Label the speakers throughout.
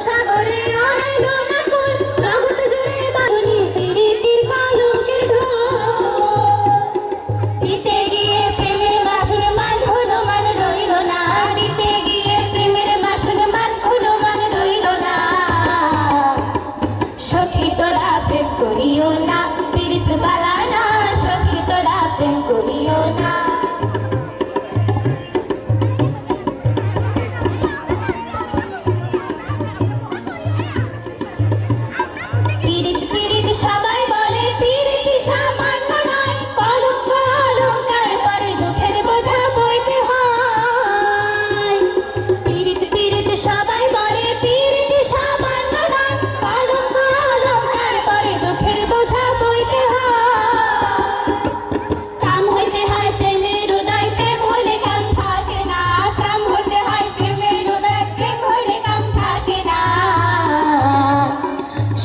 Speaker 1: সাগরে অনাইল না কুল, জগৎ জুড়ে বাজনি প্রীতির কলঙ্কের ঢোল। দিতে গিয়ে প্রেমের বাসন মান হলো মান রইল না, দিতে গিয়ে প্রেমের বাসন মান হলো মান রইল না। সখী তোরা প্রেম করিও না, পীড়িত বালা না, সখী তোরা প্রেম করিও না। পীড়িত পীড়িত সবাই বলে পীড়িত সামান্য নয়, কলঙ্ক অলঙ্কার পরে দুঃখের বোঝা বইতে হয়। পীড়িত পীড়িত সবাই বলে পীড়িত সামান্য নয়, কলঙ্ক অলঙ্কার পরে দুঃখের বোঝা বইতে হয়। কাম হইতে হয় প্রেমের উদয়, প্রেম হইলে কাম থাকে না, কাম হইতে হয় প্রেমের উদয়, প্রেম হইলে কাম থাকে না।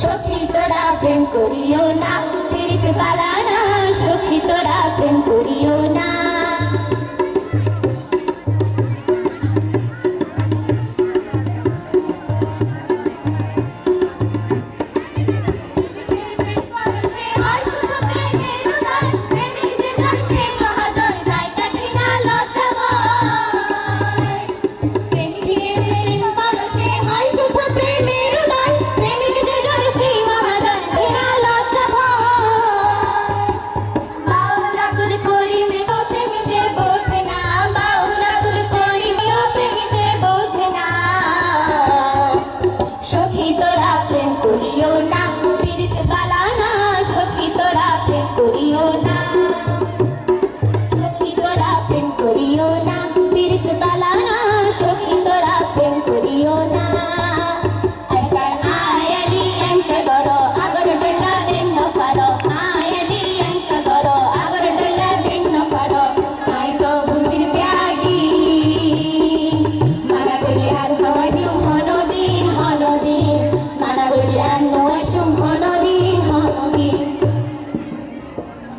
Speaker 1: সখী তোরা প্রেম করিও না, পীড়িত বালা না, সখী তোরা প্রেম করিও না।